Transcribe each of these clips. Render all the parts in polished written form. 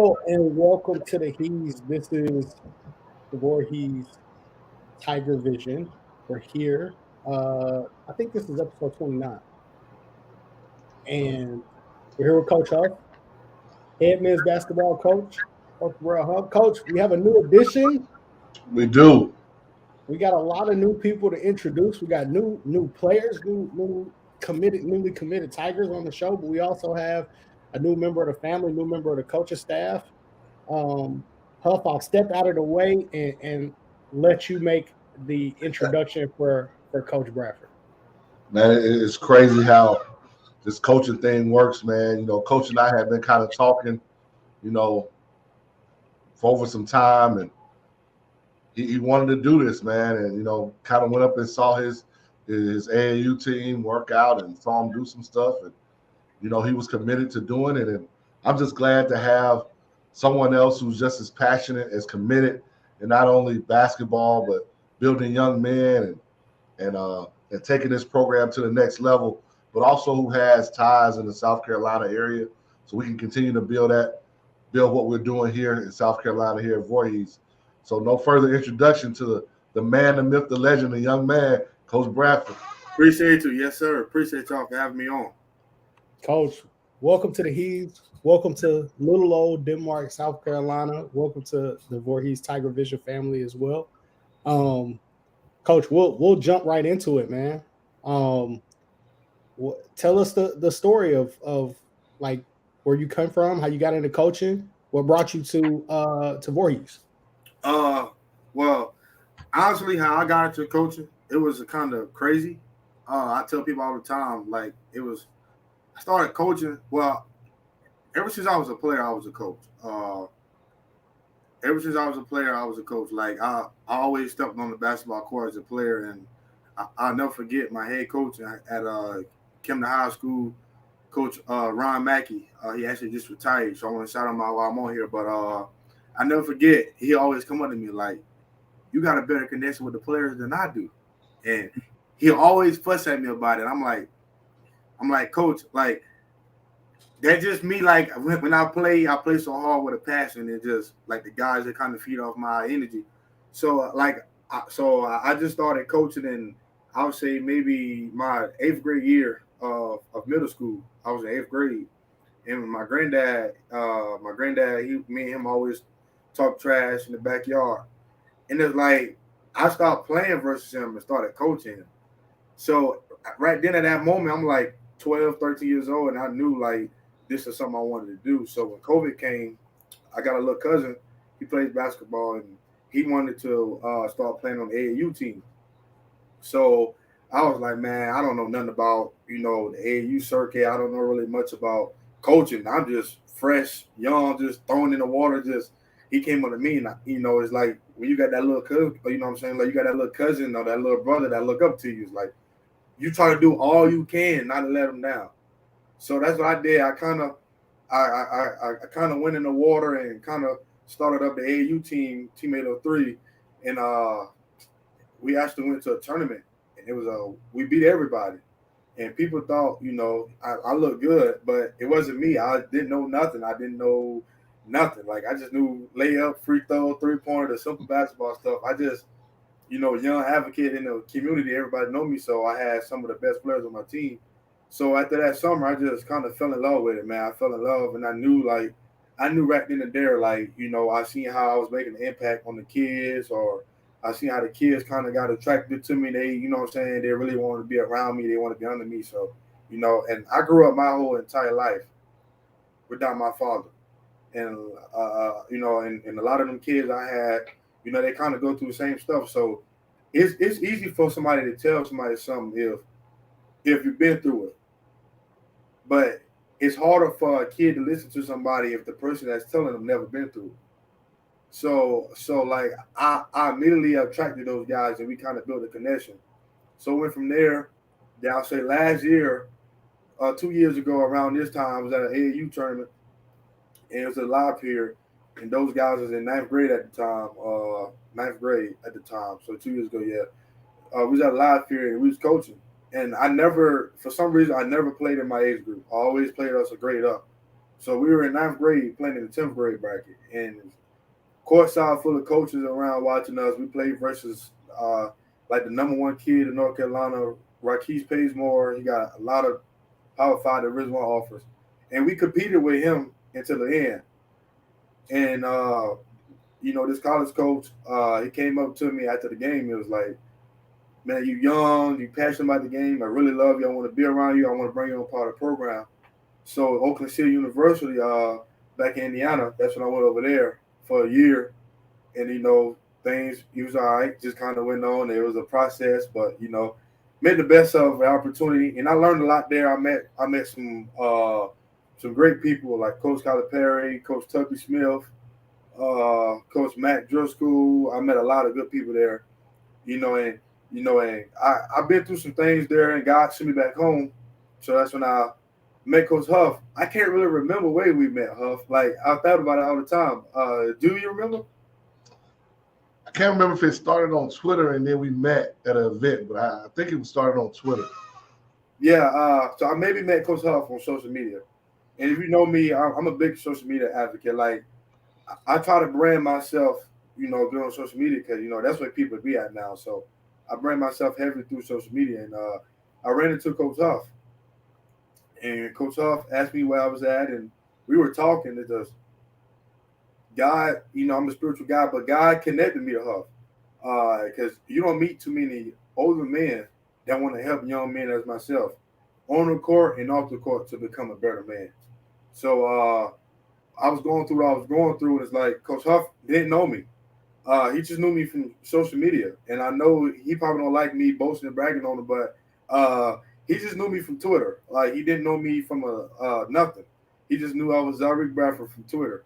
Hello and welcome to the He's. This is the Voorhees Tiger Vision. We're here. I think this is episode 29. And we're here with Coach Huff, head men's basketball coach, Coach Cabral Huff. Coach, we have a new addition. We do. We got a lot of new people to introduce. We got new players, newly committed Tigers on the show, but we also have a new member of the family, new member of the coaching staff. Huff, I'll step out of the way and let you make the introduction for Coach Bradford. Man, it's crazy how this coaching thing works, man. Coach and I have been kind of talking, you know, for over some time, and he wanted to do this, man. And, kind of went up and saw his AAU team work out and saw him do some stuff. And, he was committed to doing it. And I'm just glad to have someone else who's just as passionate, as committed, in not only basketball, but building young men and taking this program to the next level, but also who has ties in the South Carolina area, so we can continue to build what we're doing here in South Carolina here at Voorhees. So no further introduction to the man, the myth, the legend, the young man, Coach Bradford. Appreciate you. Yes, sir. Appreciate y'all for having me on. Coach, welcome to the He's. Welcome to little old Denmark, South Carolina. Welcome to the Voorhees Tiger Vision family as well. Coach, we'll jump right into it, man. Tell us the story of like where you come from, how you got into coaching, what brought you to Voorhees. Well, honestly, how I got into coaching, it was kind of crazy. I tell people all the time, like I started coaching. Well, ever since I was a player, I was a coach. Ever since I was a player, I was a coach. Like I always stepped on the basketball court as a player, and I'll never forget my head coach at Camden High School, Coach Ron Mackey. He actually just retired, so I want to shout him out while I'm on here. But I never forget, he always come up to me like, "You got a better connection with the players than I do," and he always fuss at me about it. I'm like, Coach, like, that's just me. Like when I play so hard with a passion, and just like the guys that kind of feed off my energy. So I just started coaching in, I would say, maybe my 8th grade year of middle school. I was in 8th grade, and my granddad, me and him always talk trash in the backyard, and it's like I stopped playing versus him and started coaching him. So right then at that moment, I'm like 12, 13 years old, and I knew like this is something I wanted to do. So when COVID came, I got a little cousin. He plays basketball, and he wanted to start playing on the AAU team. So I was like, man, I don't know nothing about, the AAU circuit. I don't know really much about coaching. I'm just fresh, young, just thrown in the water. Just he came up to me, and it's like when you got that little cousin, you know what I'm saying? Like you got that little cousin or that little brother that look up to you. It's like you try to do all you can not to let them down. So that's what I did. I kind of went in the water and kind of started up the AAU team 803, and we actually went to a tournament, and it was we beat everybody, and people thought I looked good, but it wasn't me. I didn't know nothing. I didn't know nothing. Like I just knew layup, free throw, 3-pointer, the simple basketball stuff. I just young advocate in the community. Everybody know me, so I had some of the best players on my team. So after that summer, I just kind of fell in love with it, man. I fell in love, and I knew right then and there, I seen how I was making an impact on the kids, or I seen how the kids kind of got attracted to me. They, what I'm saying, they really wanted to be around me. They want to be under me. So, and I grew up my whole entire life without my father. And, and a lot of them kids I had, they kind of go through the same stuff. So it's easy for somebody to tell somebody something if you've been through it. But it's harder for a kid to listen to somebody if the person that's telling them never been through it. So like I immediately attracted those guys, and we kind of built a connection. So went from there. Then I'll say last year, 2 years ago around this time, I was at an AAU tournament, and it was a live period, and those guys was in ninth grade at the time. So 2 years ago, yeah, we was at a live period, and we was coaching. And for some reason, I never played in my age group. I always played us a grade up. So we were in 9th grade playing in the 10th grade bracket, and courtside full of coaches around watching us. We played versus like the #1 kid in North Carolina, Raquise Paisemore. He got a lot of Power 5 that Rizwan offers, and we competed with him until the end. And this college coach, he came up to me after the game. He was like, "Man, you young, you passionate about the game. I really love you. I want to be around you. I want to bring you on part of the program." So Oakland City University, back in Indiana, that's when I went over there for a year. And things he was all right, just kind of went on. It was a process, but made the best of the opportunity, and I learned a lot there. I met some great people like Coach Calipari, Coach Tucky Smith, Coach Matt Driscoll. I met a lot of good people there, and I've been through some things there, and God sent me back home. So that's when I met Coach Huff. I can't really remember where we met, Huff. Like I thought about it all the time. Do you remember? I can't remember if it started on Twitter and then we met at an event, but I think it started on Twitter. Yeah, so I maybe met Coach Huff on social media. And if you know me, I'm a big social media advocate. Like I try to brand myself, good on social media because that's where people be at now. So I brand myself heavily through social media, and I ran into Coach Huff, and Coach Huff asked me where I was at, and we were talking. It just God, I'm a spiritual guy, but God connected me to Huff because you don't meet too many older men that want to help young men as myself on the court and off the court to become a better man. So I was going through what I was going through, and it's like Coach Huff didn't know me. He just knew me from social media, and I know he probably don't like me boasting and bragging on him, but he just knew me from Twitter. Like he didn't know me from nothing. He just knew I was Zarik Bradford from Twitter,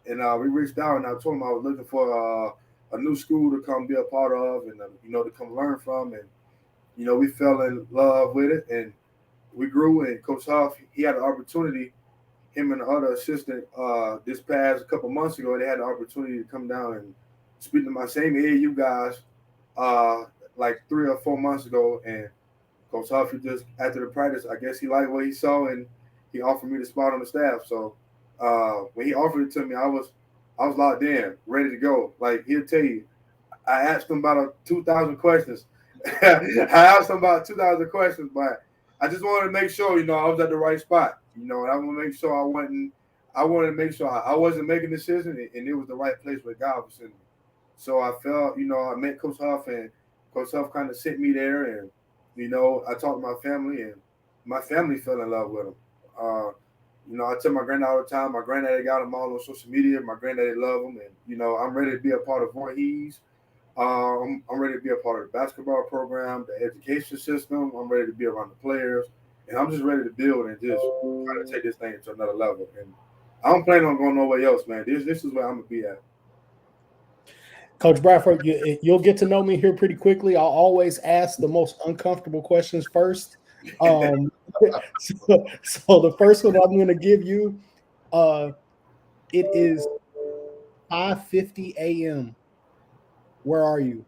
and we reached out, and I told him I was looking for a new school to come be a part of, and to come learn from, and we fell in love with it, and we grew. And Coach Huff, he had an opportunity. Him and the other assistant, this past couple months ago, they had the opportunity to come down and speak to my same AAU guys, like 3 or 4 months ago. And Coach Huff, just after the practice, I guess he liked what he saw, and he offered me the spot on the staff. So when he offered it to me, I was locked in, ready to go. Like he'll tell you, I asked him about 2,000 questions. I asked him about 2,000 questions, but I just wanted to make sure, I was at the right spot. And I want to make sure I wanted to make sure I wasn't making a decision, and it was the right place where God was sending me. So I felt, I met Coach Huff, and Coach Huff kind of sent me there, and I talked to my family, and my family fell in love with him. I tell my granddad all the time. My granddaddy got him all on social media. My granddaddy love him, and I'm ready to be a part of Voorhees. I'm ready to be a part of the basketball program, the education system. I'm ready to be around the players, and I'm just ready to build and just try to take this thing to another level. And I don't plan on going nowhere else, man. This is where I'm gonna be at. Coach Bradford, you'll get to know me here pretty quickly. I'll always ask the most uncomfortable questions first. So the first one I'm going to give you, it is 5:50 a.m. Where are you?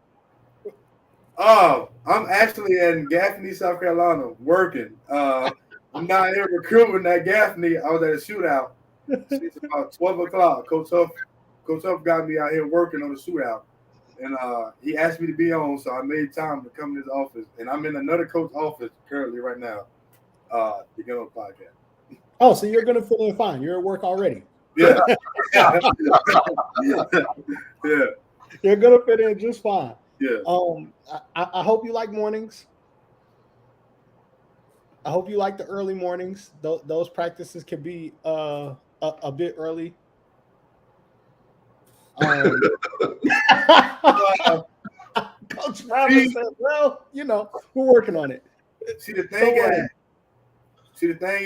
Oh, I'm actually in Gaffney, South Carolina, working. I'm not here recruiting at Gaffney. I was at a shootout. It's about 12 o'clock. Coach Huff got me out here working on the shootout. And he asked me to be on, so I made time to come to his office. And I'm in another coach's office currently right now to get on the podcast. Oh, so you're going to fit in fine. You're at work already. Yeah. Yeah. You're going to fit in just fine. Yeah. I hope you like mornings. I hope you like the early mornings. Those practices can be a bit early. Coach Brown said, "Well, we're working on it." See, the thing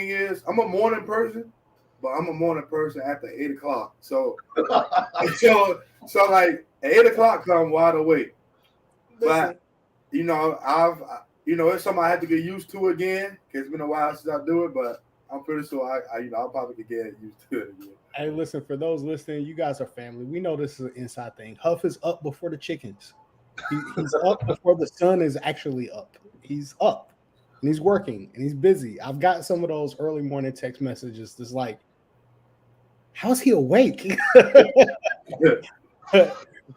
is, I'm a morning person, but I'm a morning person after 8 o'clock. So like at 8 o'clock, come wide awake. But it's something I have to get used to again because it's been a while since I do it. But I'm pretty sure I'll probably get used to it again. Hey, listen, for those listening, you guys are family. We know this is an inside thing. Huff is up before the chickens. He's up before the sun is actually up. He's up and he's working and he's busy. I've got some of those early morning text messages that's like, how's he awake?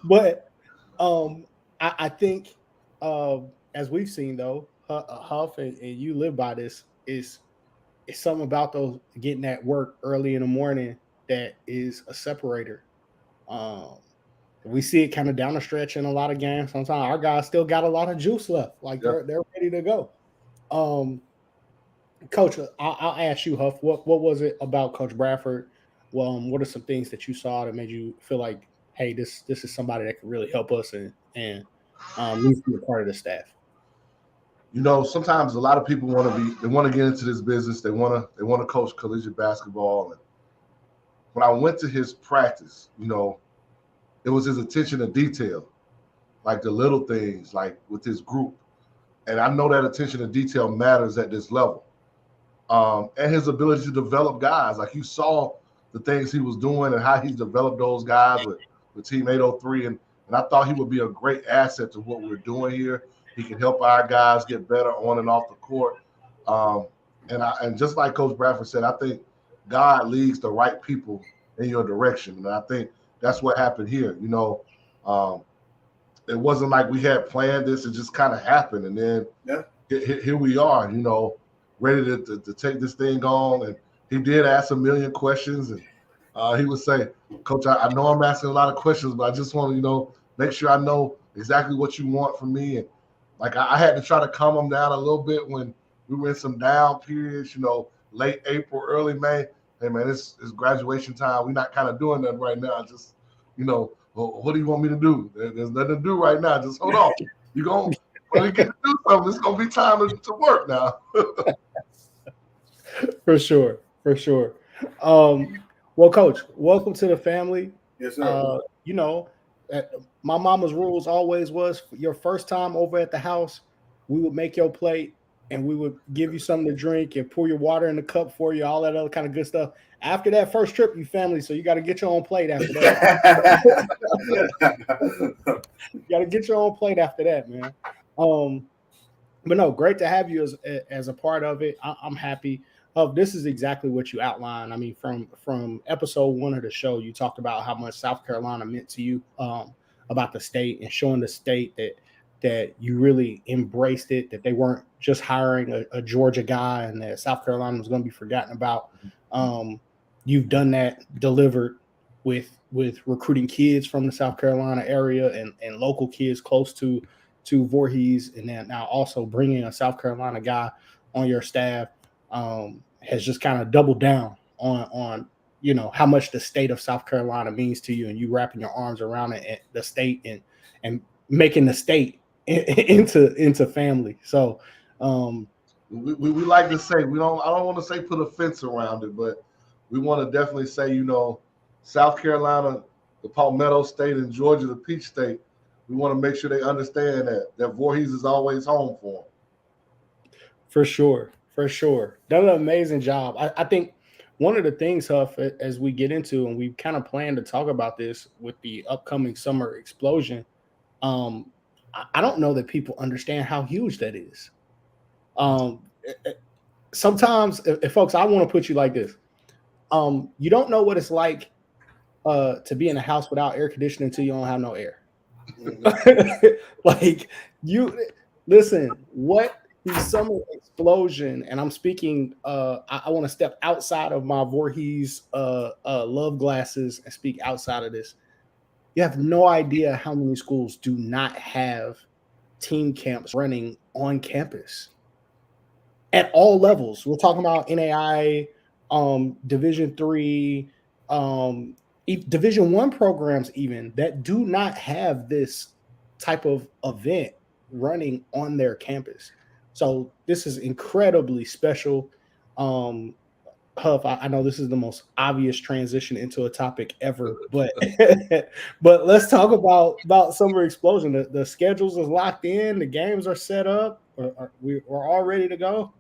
But I think as we've seen though, Huff and you live by this is it's something about those getting that work early in the morning that is a separator. Um, we see it kind of down the stretch in a lot of games. Sometimes our guys still got a lot of juice left, like they're ready to go. Um, Coach, I'll ask you, Huff. What was it about Coach Bradford? What are some things that you saw that made you feel like, hey, this is somebody that can really help us and needs to be a part of the staff? You know, sometimes a lot of people they want to get into this business. They want to coach collegiate basketball. And when I went to his practice, you know, it was his attention to detail, like the little things, like with his group. And I know that attention to detail matters at this level. And his ability to develop guys. Like you saw the things he was doing and how he's developed those guys with Team 803. And I thought he would be a great asset to what we're doing here. He can help our guys get better on and off the court. And just like Coach Bradford said, I think God leads the right people in your direction. And I think that's what happened here. You know, it wasn't like we had planned this. It just kind of happened. And then here we are, you know, ready to take this thing on. And he did ask a million questions. And he would say, Coach, I know I'm asking a lot of questions, but I just want to, you know, make sure I know exactly what you want from me. And like I had to try to calm him down a little bit when we were in some down periods, you know, late April, early May. Hey, man, it's graduation time. We're not kind of doing that right now. Just, you know, well, what do you want me to do? There's nothing to do right now. Just hold on. You're going to, when we get to do something, it's going to be time to work now. For sure. Well, Coach, welcome to the family. Yes, sir. You know, my mama's rules always was your first time over at the house, we would make your plate and we would give you something to drink and pour your water in the cup for you, all that other kind of good stuff. After that first trip, you family, so you got to get your own plate after that. You got to get your own plate after that, man. But no, great to have you as a part of it. I'm happy. This is exactly what you outlined. I mean, from episode 1 of the show, you talked about how much South Carolina meant to you, about the state and showing the state that you really embraced it, that they weren't just hiring a Georgia guy and that South Carolina was going to be forgotten about. You've done that, delivered with recruiting kids from the South Carolina area and local kids close to Voorhees, and then now also bringing a South Carolina guy on your staff. Has just kind of doubled down on you know how much the state of South Carolina means to you, and you wrapping your arms around it, and the state and making the state into family. So we like to say I don't want to say put a fence around it, but we want to definitely say, you know, South Carolina, the Palmetto State, and Georgia, the Peach State. We want to make sure they understand that Voorhees is always home for them. For sure. Done an amazing job. I think one of the things, Huff, as we get into, and we kind of plan to talk about this with the upcoming summer explosion, I don't know that people understand how huge that is. Sometimes, if folks, I want to put you like this. You don't know what it's like to be in a house without air conditioning until you don't have no air. Like you listen, what the summer explosion, and I'm speaking I want to step outside of my Voorhees love glasses and speak outside of this. You have no idea how many schools do not have team camps running on campus at all levels. We're talking about NAIA, Division III, Division I programs even that do not have this type of event running on their campus. So this is incredibly special. Huff, I know this is the most obvious transition into a topic ever, but but let's talk about summer explosion. The schedules is locked in, the games are set up, we're all ready to go.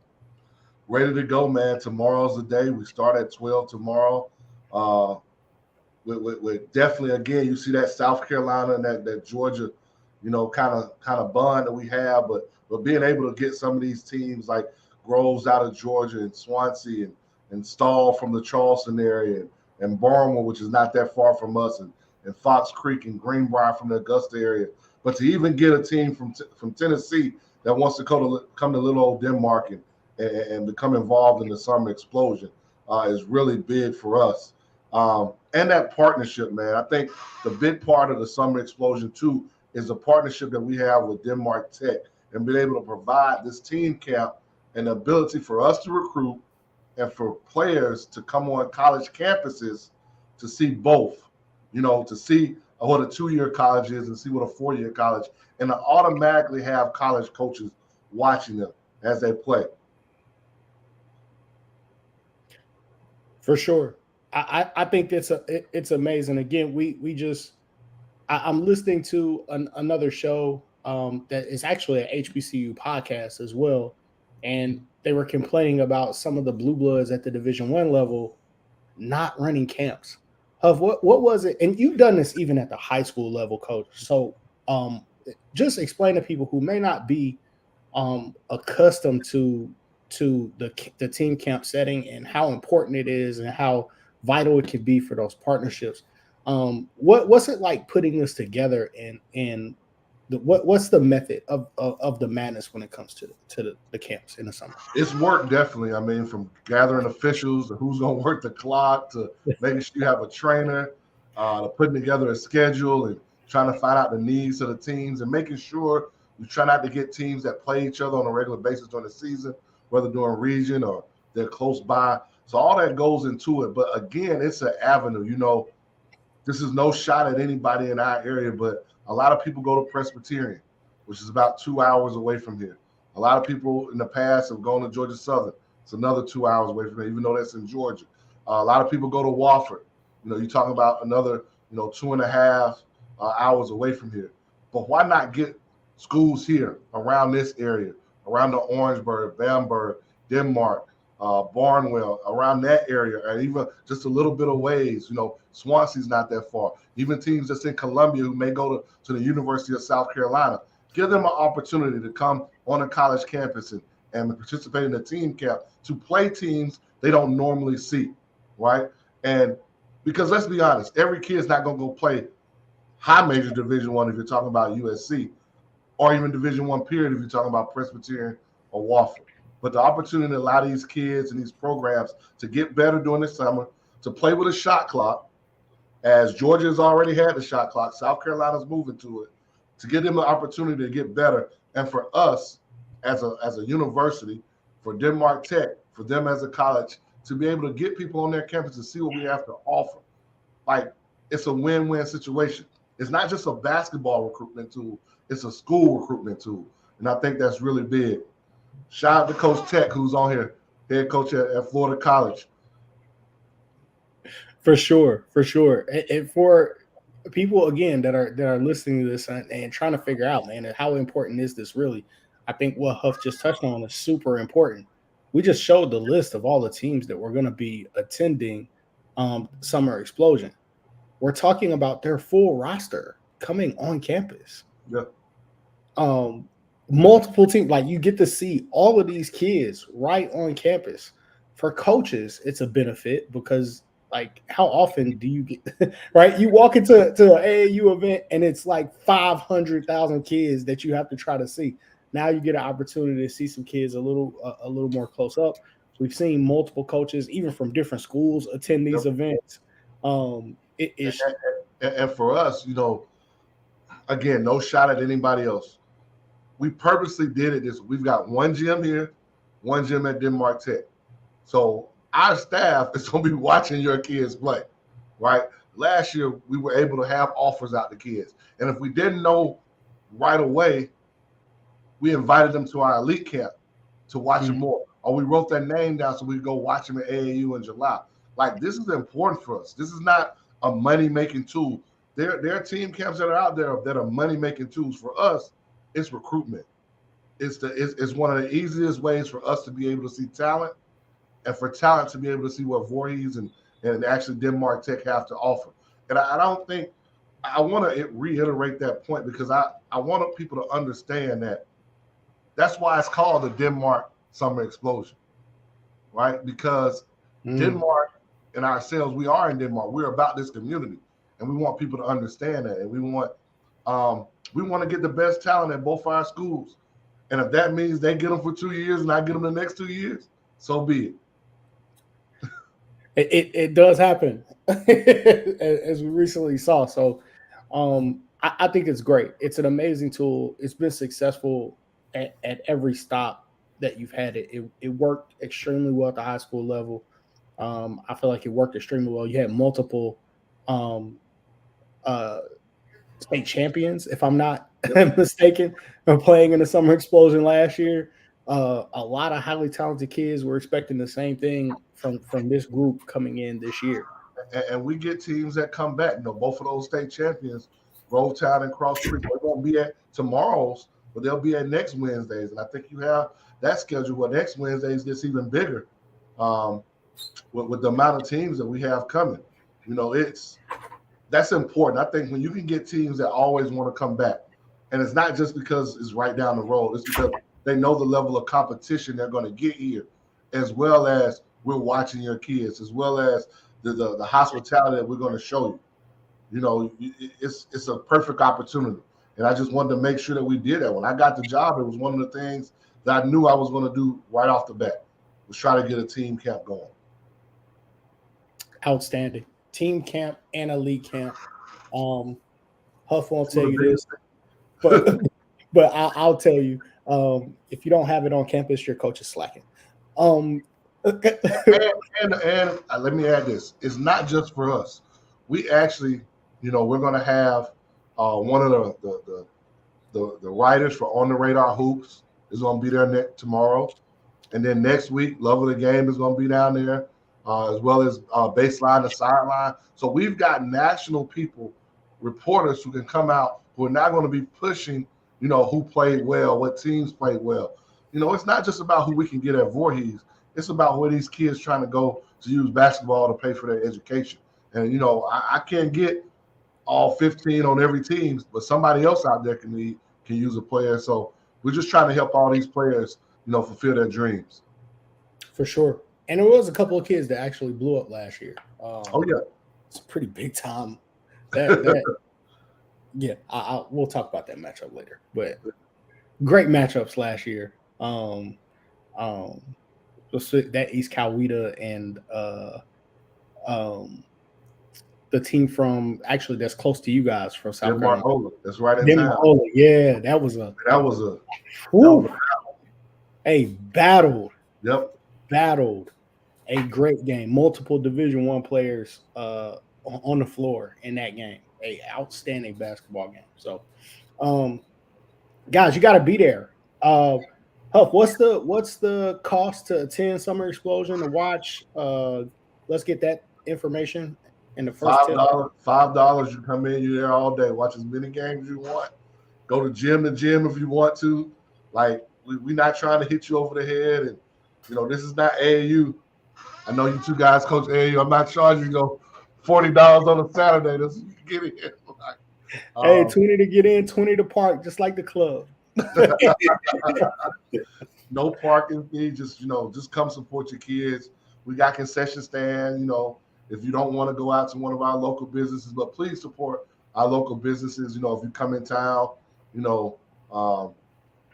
Ready to go, man. Tomorrow's the day. We start at 12 tomorrow. With definitely, again, you see that South Carolina and that Georgia, you know, kind of bond that we have, but being able to get some of these teams like Groves out of Georgia and Swansea and Stahl from the Charleston area and Barnwell, which is not that far from us, and Fox Creek and Greenbrier from the Augusta area. But to even get a team from Tennessee that wants to come to little old Denmark and become involved in the Summer Explosion is really big for us. And that partnership, man. I think the big part of the Summer Explosion, too, is the partnership that we have with Denmark Tech and being able to provide this team camp and the ability for us to recruit and for players to come on college campuses to see both, to see what a 2-year college is and see what a 4-year college, and to automatically have college coaches watching them as they play. For sure. I think it's amazing. Again, I'm listening to another show that is actually an HBCU podcast as well, and they were complaining about some of the blue bloods at the Division I level not running camps. What was it? And you've done this even at the high school level, Coach. So just explain to people who may not be accustomed to the team camp setting and how important it is and how vital it can be for those partnerships. What's it like putting this together, and what's the method of the madness when it comes to the camps in the summer? It's work, definitely. I mean, from gathering officials to who's going to work the clock to making sure you have a trainer, to putting together a schedule and trying to find out the needs of the teams and making sure you try not to get teams that play each other on a regular basis during the season, whether during region or they're close by. So all that goes into it. But again, it's an avenue. This is no shot at anybody in our area, but a lot of people go to Presbyterian, which is about 2 hours away from here. A lot of people in the past have gone to Georgia Southern. It's another 2 hours away from here, even though that's in Georgia. A lot of people go to Wofford. You're talking about another, 2.5 hours away from here. But why not get schools here around this area, around the Orangeburg, Bamberg, Denmark, Barnwell, around that area, or even just a little bit of ways. Swansea's not that far. Even teams that's in Columbia who may go to the University of South Carolina, give them an opportunity to come on a college campus and participate in a team camp to play teams they don't normally see, right? And because let's be honest, every kid's not going to go play high major Division I if you're talking about USC, or even Division I period if you're talking about Presbyterian or Wofford. But the opportunity to allow these kids and these programs to get better during the summer, to play with a shot clock, as Georgia's already had the shot clock, South Carolina's moving to it, to give them the opportunity to get better. And for us as a university, for Denmark Tech, for them as a college, to be able to get people on their campus to see what we have to offer. Like, it's a win-win situation. It's not just a basketball recruitment tool, it's a school recruitment tool. And I think that's really big. Shout out to Coach Tech, who's on here, head coach at Florida College. For sure. And for people, again, that are listening to this and trying to figure out, man, how important is this really? I think what Huff just touched on is super important. We just showed the list of all the teams that were going to be attending Summer Explosion. We're talking about their full roster coming on campus. Yeah. Multiple teams, like you get to see all of these kids right on campus. For coaches, it's a benefit because, like, how often do you get right? You walk into an AAU event and it's like 500,000 kids that you have to try to see. Now you get an opportunity to see some kids a little more close up. We've seen multiple coaches, even from different schools, attend these events. And for us, again, no shot at anybody else. We purposely did it this. We've got one gym here, one gym at Denmark Tech. So our staff is going to be watching your kids play, right? Last year, we were able to have offers out to kids. And if we didn't know right away, we invited them to our elite camp to watch them more. Or we wrote their name down so we could go watch them at AAU in July. Like, this is important for us. This is not a money-making tool. There are team camps that are out there that are money-making tools. For us, it's recruitment. It's one of the easiest ways for us to be able to see talent and for talent to be able to see what Voorhees and actually Denmark Tech have to offer. And I don't think – I want to reiterate that point because I want people to understand that that's why it's called the Denmark Summer Explosion, right? Because Denmark in ourselves, we are in Denmark. We're about this community, and we want people to understand that. And we want to get the best talent at both our schools. And if that means they get them for 2 years and I get them the next 2 years, so be it. It does happen, as we recently saw. So I think it's great. It's an amazing tool. It's been successful at every stop that you've had it. It worked extremely well at the high school level. I feel like it worked extremely well. You had multiple state champions, if I'm not mistaken, playing in the Summer Explosion last year. A lot of highly talented kids were expecting the same thing from this group coming in this year. And we get teams that come back. You know, both of those state champions, Grovetown and Cross Creek, they won't be at tomorrow's, but they'll be at next Wednesdays. And I think you have that schedule where next Wednesdays gets even bigger with the amount of teams that we have coming. You know, that's important. I think when you can get teams that always want to come back, and it's not just because it's right down the road, it's because they know the level of competition they're going to get here, as well as we're watching your kids, as well as the hospitality that we're going to show you. You know, it's a perfect opportunity. And I just wanted to make sure that we did that. When I got the job, it was one of the things that I knew I was going to do right off the bat, was try to get a team camp going. Outstanding. Team camp and elite camp. Huff won't tell you this, but I'll tell you, if you don't have it on campus, your coach is slacking. And let me add this: it's not just for us. We actually, you know, we're going to have one of the writers for On the Radar Hoops is going to be there tomorrow, and then next week, Love of the Game is going to be down there, as well as Baseline, the Sideline. So we've got national people, reporters who can come out who are not going to be pushing, you know, who played well, what teams played well. You know, it's not just about who we can get at Voorhees. It's about where these kids trying to go to use basketball to pay for their education. And, you know, I can't get all 15 on every team, but somebody else out there can use a player. So we're just trying to help all these players, you know, fulfill their dreams. For sure. And there was a couple of kids that actually blew up last year. Oh, yeah. It's pretty big time. Yeah, we'll talk about that matchup later. But great matchups last year. That East Coweta and the team from actually that's close to you guys from South Carolina. That's right in town. Yeah, that was a battled. Yep. Battled. A great game. Multiple Division I players on the floor in that game. A outstanding basketball game. So, guys, you got to be there. Huff, what's the cost to attend Summer Explosion to watch? Let's get that information in the first $5. You come in, you're there all day. Watch as many games you want. Go to gym if you want to. Like we're not trying to hit you over the head, and you know this is not AAU. I know you two guys coach AAU. I'm not charging you $40 on a Saturday to get in. Hey, 20 to get in, 20 to park, just like the club. No parking fee. Just come support your kids. We got concession stand. You know, if you don't want to go out to one of our local businesses, but please support our local businesses. You know, if you come in town, you know,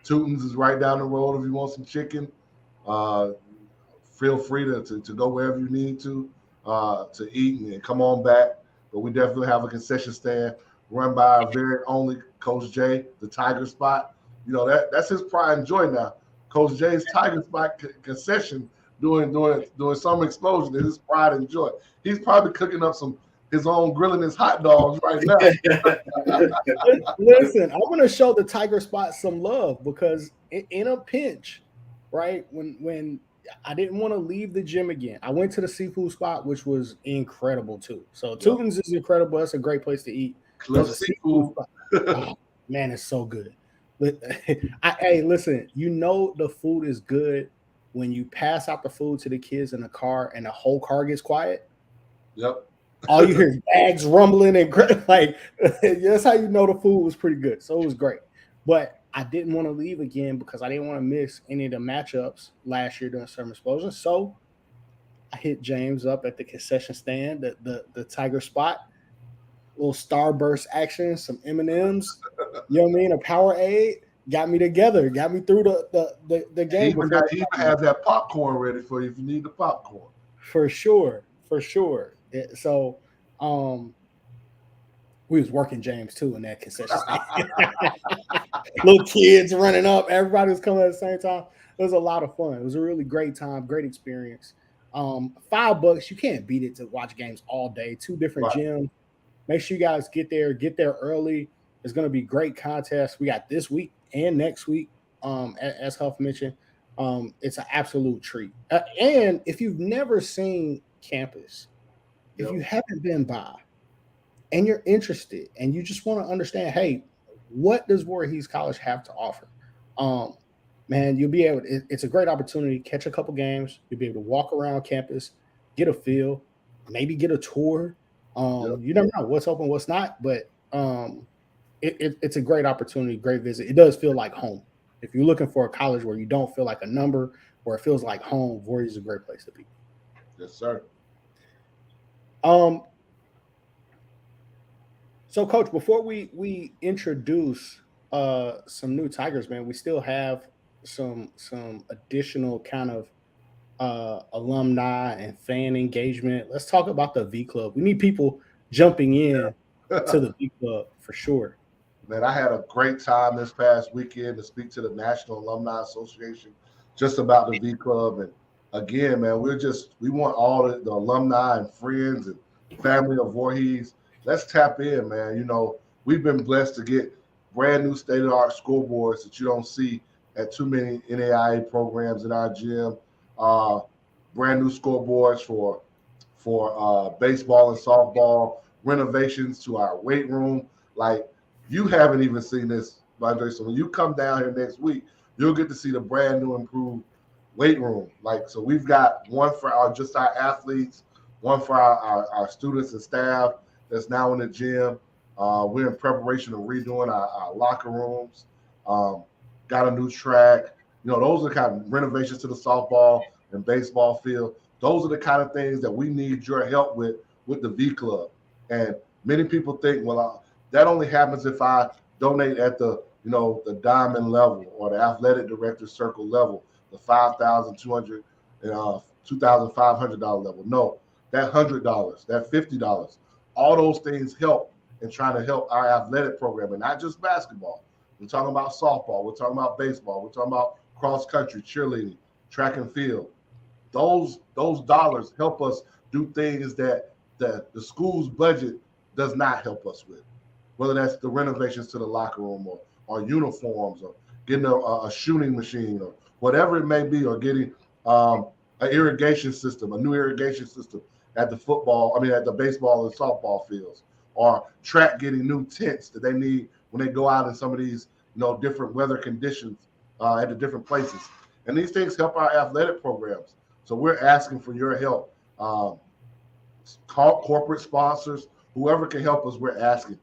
Tootin's is right down the road. If you want some chicken, feel free to go wherever you need to eat and come on back. But we definitely have a concession stand run by our very only Coach Jay, the Tiger Spot. You know, that's his pride and joy now. Coach Jay's Tiger Spot concession doing Summer Explosion is his pride and joy. He's probably cooking up his own grilling his hot dogs right now. Listen, I'm going to show the Tiger Spot some love because in a pinch, right, when I didn't want to leave the gym again, I went to the seafood spot, which was incredible too. So Tootin's is incredible. That's a great place to eat. Seafood. Oh, man, it's so good. Hey, listen, you know the food is good when you pass out the food to the kids in the car and the whole car gets quiet. Yep. All you hear is bags rumbling and like that's how you know the food was pretty good. So it was great. But I didn't want to leave again because I didn't want to miss any of the matchups last year during Summer Explosion. So I hit James up at the concession stand, the Tiger spot, little starburst action, some M&Ms, you know what I mean, a Powerade, got me together, got me through the game. He even has that popcorn ready for you if you need the popcorn. For sure. So, we was working James too in that concession stand. Little kids running up, everybody was coming at the same time. It was a lot of fun. It was a really great time, great experience. $5, you can't beat it to watch games all day. 2 different gyms. Make sure you guys get there early. There's going to be great contests. We got this week and next week. As Huff mentioned, it's an absolute treat. And if you've never seen campus, if you haven't been by, and you're interested, and you just want to understand, hey, what does Voorhees College have to offer? Man, you'll be able to, it's a great opportunity to catch a couple games. You'll be able to walk around campus, get a feel, maybe get a tour. You never know what's open, what's not, but it's a great opportunity, great visit. It does feel like home. If you're looking for a college where you don't feel like a number, where it feels like home, Voorhees is a great place to be. Yes, sir. So, Coach, before we introduce some new Tigers, man, we still have some additional kind of alumni and fan engagement. Let's talk about the V Club. We need people jumping in to the V Club for sure. Man, I had a great time this past weekend to speak to the National Alumni Association just about the V Club. And again, man, we want all the alumni and friends and family of Voorhees. Let's tap in, man. You know, we've been blessed to get brand new state-of-the-art scoreboards that you don't see at too many NAIA programs in our gym. Brand new scoreboards for baseball and softball, renovations to our weight room. Like, you haven't even seen this, Andre. So when you come down here next week, you'll get to see the brand new improved weight room. Like, so we've got one for our athletes, one for our students and staff that's now in the gym. We're in preparation of redoing our locker rooms. Got a new track. You know, those are kind of renovations to the softball and baseball field. Those are the kind of things that we need your help with the V Club. And many people think, well, that only happens if I donate at the diamond level or the athletic director circle level, the $5,200 and $2,500 level. No, that $100, that $50, all those things help in trying to help our athletic program, and not just basketball. We're talking about softball. We're talking about baseball. We're talking about cross country, cheerleading, track and field. Those dollars help us do things that the school's budget does not help us with, whether that's the renovations to the locker room or uniforms or getting a shooting machine or whatever it may be, or getting an irrigation system, a new irrigation system at the baseball and softball fields, or track getting new tents that they need when they go out in some of these different weather conditions at the different places. And these things help our athletic programs. So we're asking for your help. Corporate sponsors, whoever can help us, we're asking.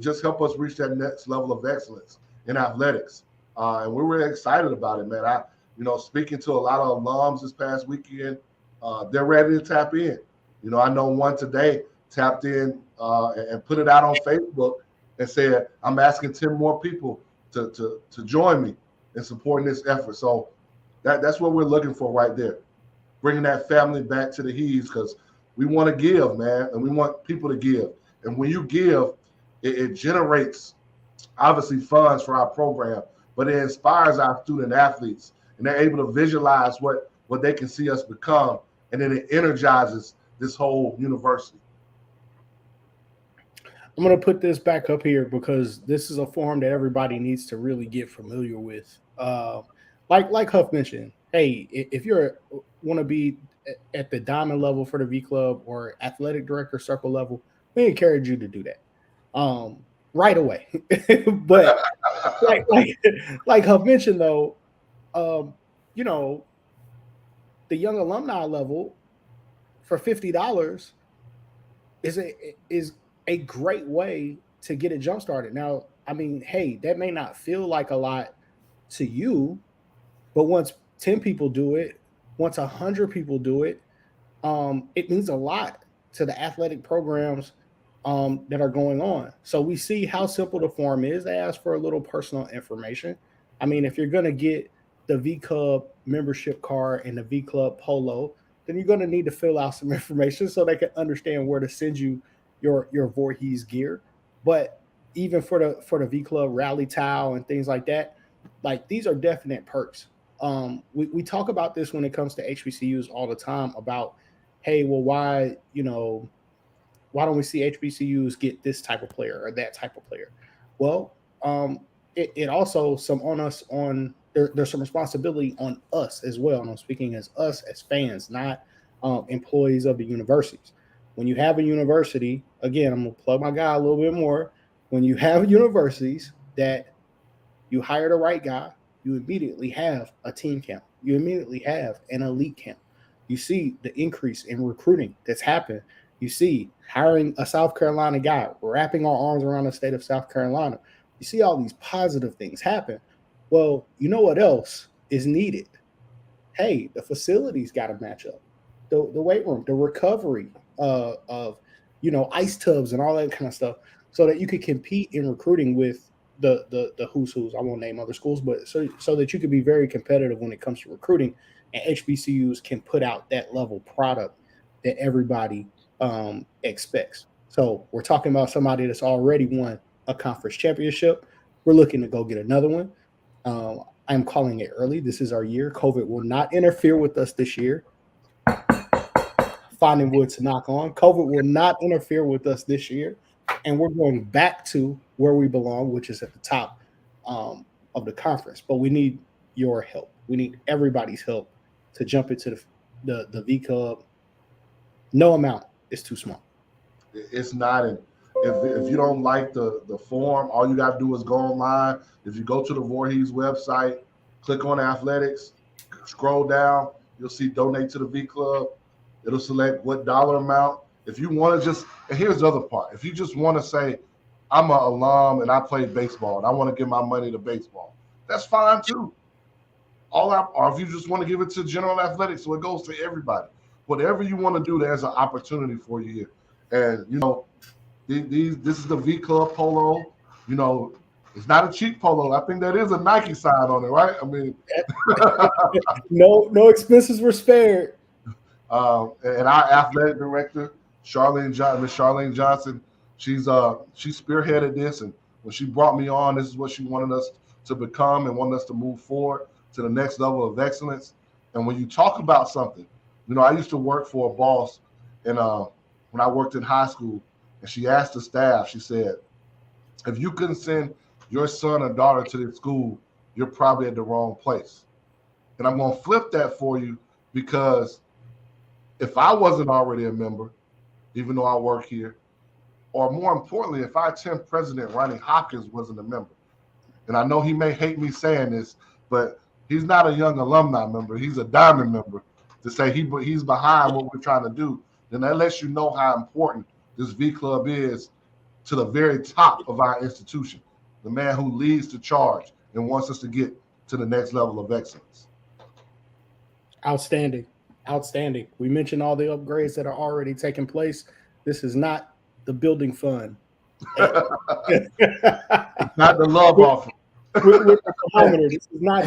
Just help us reach that next level of excellence in athletics. And we're really excited about it, man. Speaking to a lot of alums this past weekend, they're ready to tap in. I know one today tapped in and put it out on Facebook and said, I'm asking 10 more people to join me in supporting this effort. So that's what we're looking for right there. Bringing that family back to the Heaves, because we want to give, man, and we want people to give. And when you give, it generates, obviously, funds for our program, but it inspires our student athletes, and they're able to visualize what they can see us become, and then it energizes this whole university. I'm going to put this back up here because this is a form that everybody needs to really get familiar with. Like Huff mentioned, hey, if you want to be at the diamond level for the V Club or athletic director circle level, we encourage you to do that right away. But like Huff mentioned, though, the young alumni level for $50 is a great way to get it jump started. Now, I mean, hey, that may not feel like a lot to you, but once 10 people do it, once 100 people do it, it means a lot to the athletic programs that are going on. So we see how simple the form is. They ask for a little personal information. I mean, if you're going to get the V Club membership card and the V Club polo, then you're going to need to fill out some information so they can understand where to send you your Voorhees gear. But even for the V Club rally towel and things like that, like these are definite perks. We talk about this when it comes to HBCUs all the time about, hey, well, why don't we see HBCUs get this type of player or that type of player? Well, it also some on us on there's some responsibility on us as well. And I'm speaking as us as fans, not employees of the universities. When you have a university, again, I'm gonna plug my guy a little bit more. When you have universities that you hire the right guy, you immediately have a team camp. You immediately have an elite camp. You see the increase in recruiting that's happened. You see hiring a South Carolina guy, wrapping our arms around the state of South Carolina. You see all these positive things happen. Well, you know what else is needed? Hey, the facilities got to match up. The weight room, the recovery of ice tubs and all that kind of stuff, so that you could compete in recruiting with the who's who's. I won't name other schools, but so that you could be very competitive when it comes to recruiting, and HBCUs can put out that level product that everybody expects. So we're talking about somebody that's already won a conference championship. We're looking to go get another one. I'm calling it early. This is our year. COVID will not interfere with us this year. Finding wood to knock on. COVID will not interfere with us this year. And we're going back to where we belong, which is at the top of the conference. But we need your help. We need everybody's help to jump into the V Club. No amount is too small. It's not. And if you don't like the form, all you got to do is go online. If you go to the Voorhees website, click on athletics, scroll down, you'll see donate to the V Club. It'll select what dollar amount. If you want to and here's the other part. If you just want to say, I'm an alum and I played baseball and I want to give my money to baseball, that's fine too. Or if you just want to give it to general athletics, so it goes to everybody. Whatever you want to do, there's an opportunity for you here. And this is the V Club polo. It's not a cheap polo. I think that is a Nike sign on it, right? I mean, no expenses were spared. And our athletic director, Miss Charlene Johnson, she spearheaded this, and when she brought me on, this is what she wanted us to become and wanted us to move forward to the next level of excellence. And when you talk about something, I used to work for a boss, and when I worked in high school, and she asked the staff, she said, if you couldn't send your son or daughter to this school, you're probably at the wrong place. And I'm going to flip that for you, because if I wasn't already a member, even though I work here, or more importantly, if our 10th president, Ronnie Hopkins, wasn't a member, and I know he may hate me saying this, but he's not a young alumni member, he's a diamond member, to say he's behind what we're trying to do, then that lets you know how important this V Club is to the very top of our institution, the man who leads the charge and wants us to get to the next level of excellence. Outstanding. We mentioned all the upgrades that are already taking place. This is not the building fund. Not the love offer. With the thermometer, this is not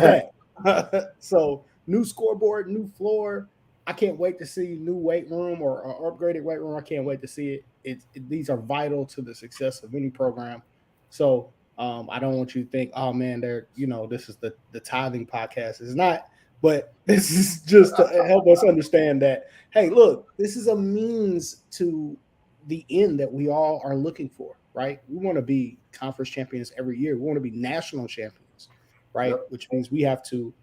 that. So new scoreboard, new floor. I can't wait to see new weight room or upgraded weight room. I can't wait to see it. These are vital to the success of any program. So I don't want you to think, oh man, this is the tithing podcast. It's not, but this is just to help us understand that, hey, look, this is a means to the end that we all are looking for, right? We want to be conference champions every year. We want to be national champions, right? Yep. Which means we have to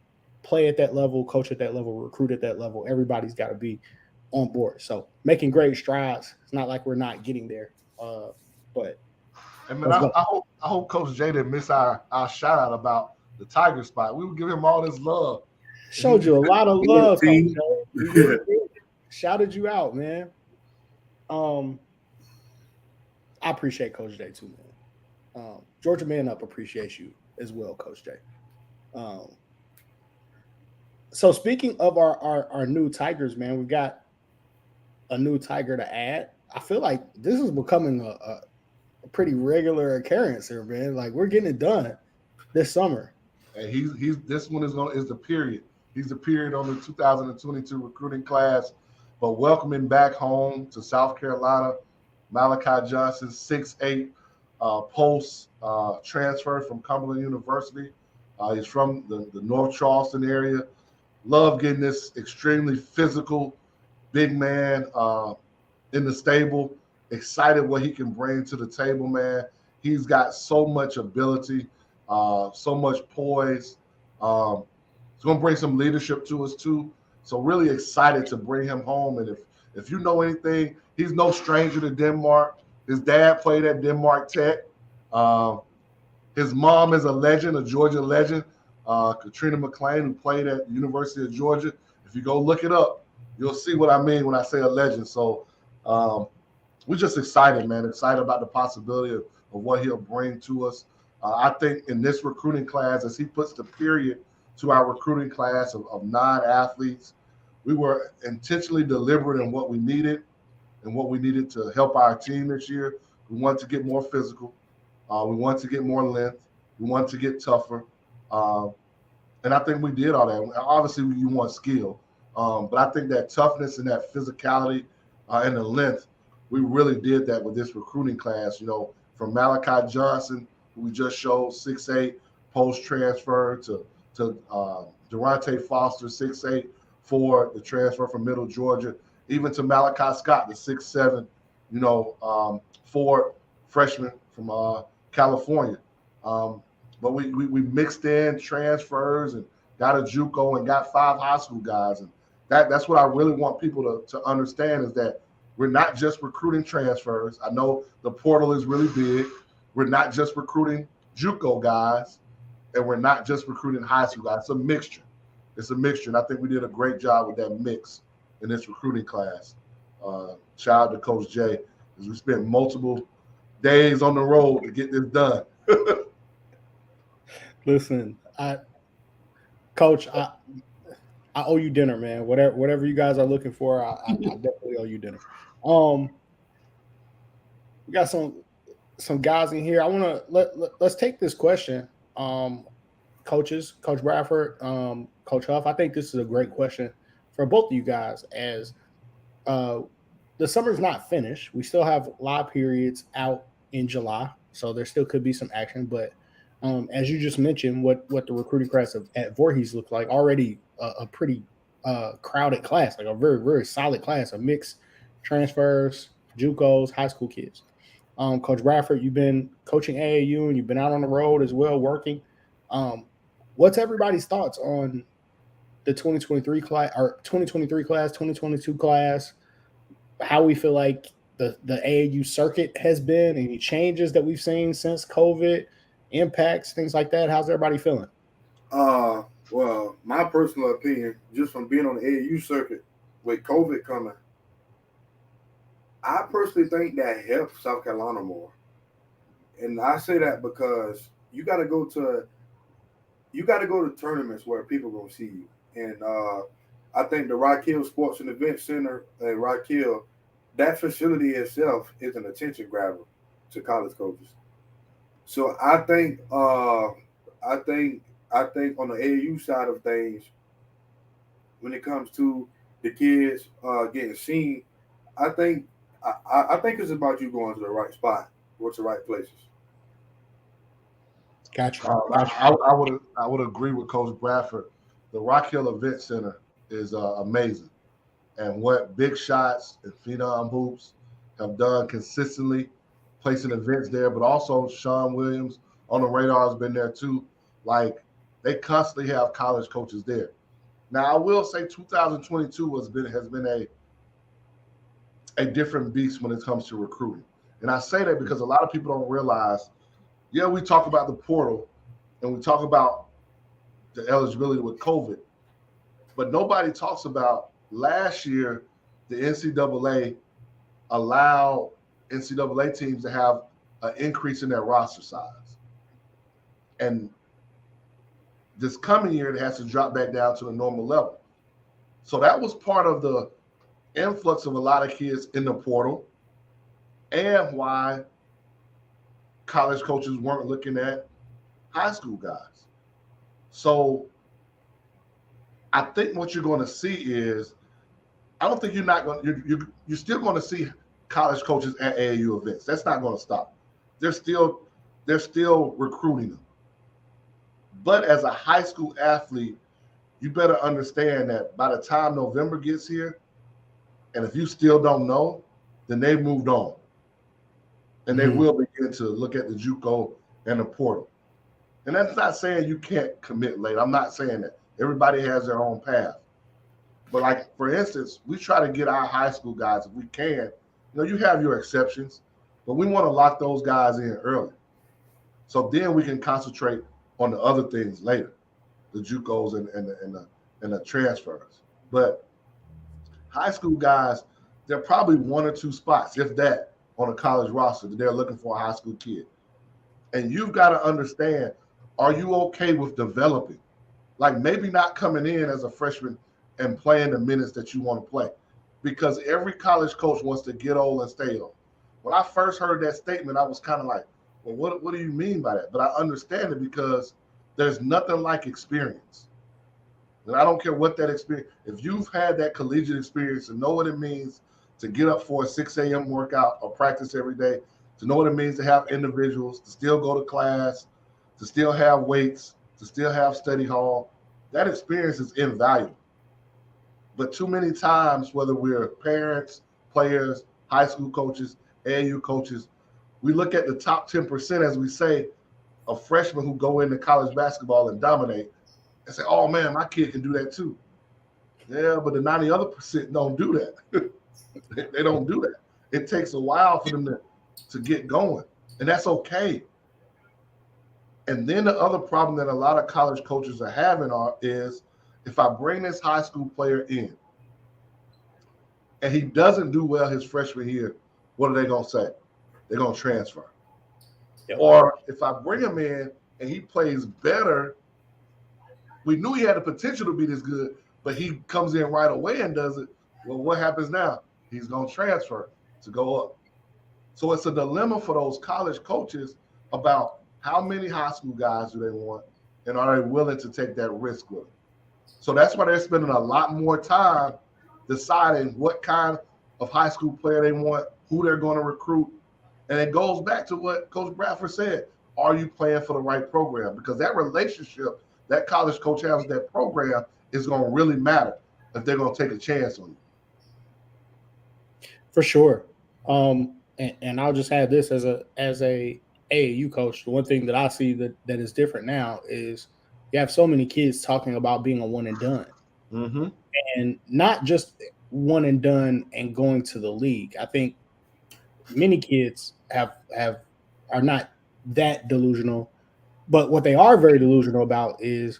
play at that level, coach at that level, recruit at that level. Everybody's got to be on board. So making great strides. It's not like we're not getting there. But and man, I hope Coach Jay didn't miss our shout out about the Tiger spot. We would give him all this love. Showed you a lot of love. Shouted you out, man. I appreciate Coach Jay too, man. Georgia Man Up appreciates you as well, Coach Jay. So speaking of our new Tigers, man, we've got a new Tiger to add. I feel like this is becoming a pretty regular occurrence here, man. Like we're getting it done this summer. And he's this one is the period. He's the period on the 2022 recruiting class. But welcoming back home to South Carolina, Malachi Johnson, 6'8", post transfer from Cumberland University. He's from the North Charleston area. Love getting this extremely physical big man in the stable. Excited what he can bring to the table, man. He's got so much ability, so much poise. He's going to bring some leadership to us too. So really excited to bring him home. And if you know anything, he's no stranger to Denmark. His dad played at Denmark Tech. His mom is a legend, a Georgia legend, Katrina McClain, who played at the University of Georgia. If you go look it up, you'll see what I mean when I say a legend. So we're just excited, man, excited about the possibility of what he'll bring to us. I think in this recruiting class, as he puts the period to our recruiting class of 9 athletes, we were intentionally deliberate in what we needed and what we needed to help our team this year. We wanted to get more physical. We wanted to get more length. We wanted to get tougher. And I think we did all that. Obviously, you want skill. But I think that toughness and that physicality and the length, we really did that with this recruiting class. You know, from Malachi Johnson, who we just showed, 6'8", post-transfer, to Durante Foster, 6'8", for the transfer from Middle Georgia, even to Malachi Scott, the 6'7", Ford freshman from California. But we mixed in transfers and got a JUCO and got 5 high school guys. And that's what I really want people to understand, is that we're not just recruiting transfers. I know the portal is really big. We're not just recruiting JUCO guys, and we're not just recruiting high school guys. It's a mixture. It's a mixture, and I think we did a great job with that mix in this recruiting class. Shout out to Coach Jay, because we spent multiple days on the road to get this done. Listen, Coach, I owe you dinner, man. Whatever you guys are looking for, I definitely owe you dinner. We got some guys in here. I want to let's take this question. Coaches, Coach Bradford, Coach Huff, I think this is a great question for both of you guys, as the summer's not finished. We still have live periods out in July, so there still could be some action. But as you just mentioned, what the recruiting class at Voorhees looked like, already a pretty crowded class, like a very, very solid class of mixed transfers, JUCOs, high school kids. Coach Bradford, you've been coaching AAU and you've been out on the road as well, working. What's everybody's thoughts on the 2023 class, or 2023 class, 2022 class? How we feel like the AAU circuit has been, any changes that we've seen since COVID, impacts, things like that? How's everybody feeling? Well, my personal opinion, just from being on the AAU circuit with COVID coming, I personally think that helps South Carolina more. And I say that because you got to go to tournaments where people are going to see you. And I think the Rock Hill Sports and Event Center at Rock Hill, that facility itself is an attention grabber to college coaches. So I think on the AAU side of things, when it comes to the kids getting seen, I think it's about you going to the right spot, or to the right places. Gotcha. I would agree with Coach Bradford. The Rock Hill Event Center is amazing, and what Big Shots and Phenom Hoops have done consistently, placing events there, but also Sean Williams on the radar has been there too. Like, they constantly have college coaches there. Now, I will say 2022 has been a different beast when it comes to recruiting. And I say that because a lot of people don't realize, yeah, we talk about the portal and we talk about the eligibility with COVID, but nobody talks about last year the NCAA allowed NCAA teams to have an increase in their roster size. And this coming year, it has to drop back down to the normal level. So that was part of the influx of a lot of kids in the portal and why college coaches weren't looking at high school guys. So I think what you're going to see is, I don't think you're still going to see college coaches at AAU events. That's not going to stop. They're still recruiting them. But as a high school athlete, you better understand that by the time November gets here, and if you still don't know, then they've moved on. And they will begin to look at the JUCO and the portal. And that's not saying you can't commit late. I'm not saying that. Everybody has their own path. But like, for instance, we try to get our high school guys, if we can, you have your exceptions, but we want to lock those guys in early. So then we can concentrate on the other things later, the JUCOs and the transfers. But high school guys, there are probably one or two spots, if that, on a college roster that they're looking for a high school kid. And you've got to understand, are you okay with developing? Like, maybe not coming in as a freshman and playing the minutes that you want to play, because every college coach wants to get old and stay old. When I first heard that statement, I was kind of like, well, what do you mean by that? But I understand it, because there's nothing like experience. And I don't care what that experience, if you've had that collegiate experience and know what it means to get up for a 6 a.m. workout or practice every day, to know what it means to have individuals, to still go to class, to still have weights, to still have study hall, that experience is invaluable. But too many times, whether we're parents, players, high school coaches, AAU coaches, we look at the top 10%, as we say, of freshmen who go into college basketball and dominate and say, oh man, my kid can do that too. Yeah, but the 90 other percent don't do that. They don't do that. It takes a while for them to get going, and that's okay. And then the other problem that a lot of college coaches are having is, if I bring this high school player in and he doesn't do well his freshman year, what are they going to say? They're going to transfer. Yep. Or if I bring him in and he plays better, we knew he had the potential to be this good, but he comes in right away and does it. Well, what happens now? He's going to transfer to go up. So it's a dilemma for those college coaches about how many high school guys do they want, and are they willing to take that risk with them? So that's why they're spending a lot more time deciding what kind of high school player they want, who they're going to recruit. And it goes back to what Coach Bradford said. Are you playing for the right program? Because that relationship that college coach has with that program is going to really matter if they're going to take a chance on you. For sure. And I'll just add this as a AAU coach. The one thing that I see that is different now is you have so many kids talking about being a one and done, and not just one and done and going to the league. I think many kids are not that delusional, but what they are very delusional about is,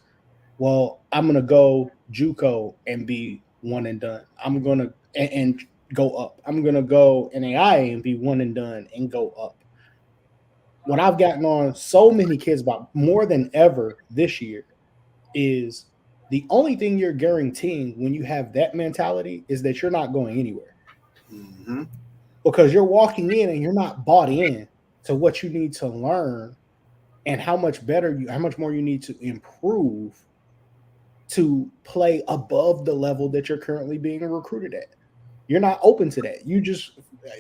well, I'm going to go JUCO and be one and done. I'm going to and go up. I'm going to go NAIA and be one and done and go up. What I've gotten on so many kids about more than ever this year is the only thing you're guaranteeing when you have that mentality is that you're not going anywhere. Because you're walking in and you're not bought in to what you need to learn and how much more you need to improve to play above the level that you're currently being recruited at. You're not open to that. You just,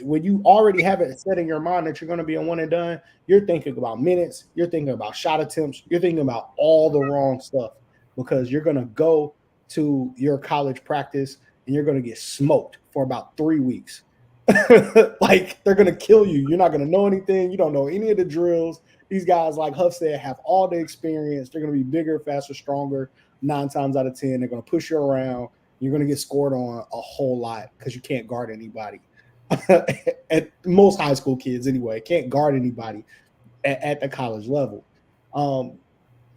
when you already have it set in your mind that you're going to be a one and done, you're thinking about minutes, you're thinking about shot attempts, you're thinking about all the wrong stuff, because you're going to go to your college practice and you're going to get smoked for about 3 weeks. Like, they're going to kill you. You're not going to know anything. You don't know any of the drills. These guys, like Huff said, have all the experience. They're going to be bigger, faster, stronger. 9 times out of 10, they're going to push you around. You're going to get scored on a whole lot because you can't guard anybody. At most high school kids, anyway, can't guard anybody at the college level.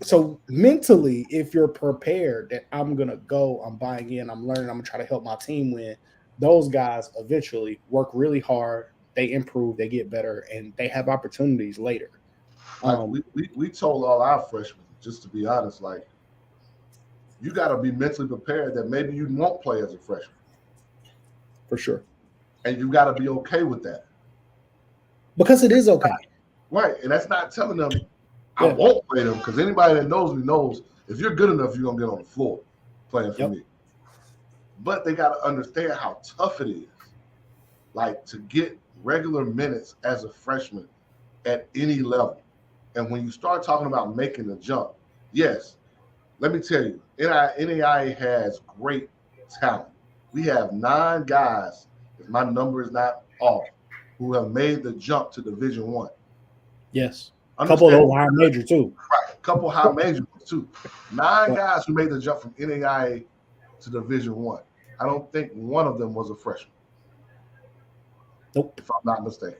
So mentally, if you're prepared that I'm going to go, I'm buying in, I'm learning, I'm going to try to help my team win, those guys eventually work really hard. They improve, they get better, and they have opportunities later. We told all our freshmen, just to be honest, like, you got to be mentally prepared that maybe you won't play as a freshman. For sure. And you got to be okay with that. Because it is okay. Right. And that's not telling them I won't play them, because anybody that knows me knows if you're good enough, you're going to get on the floor playing for me. But they got to understand how tough it is, like, to get regular minutes as a freshman at any level. And when you start talking about making the jump, yes, let me tell you, NAIA has great talent. We have 9 guys, if my number is not off, who have made the jump to Division I. Yes. A couple of those high major too. Right. A couple high major ones too. 9 guys who made the jump from NAIA to Division I. I don't think one of them was a freshman. Nope. If I'm not mistaken.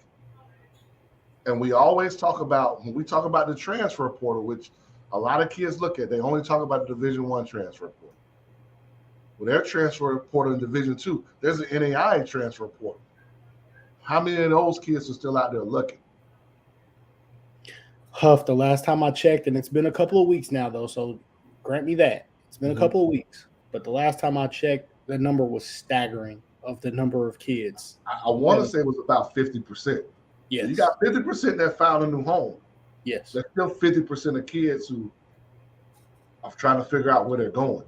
And we always talk about, when we talk about the transfer portal, which a lot of kids look at, they only talk about the Division I transfer portal. Well, their transfer portal in Division II, there's an NAIA transfer portal. How many of those kids are still out there looking? Huff, the last time I checked, and it's been a couple of weeks now, though, so grant me that. It's been a couple of weeks. But the last time I checked, the number was staggering of the number of kids. I want to say it was about 50%. Yes. So you got 50% that found a new home. Yes. There's still 50% of kids who are trying to figure out where they're going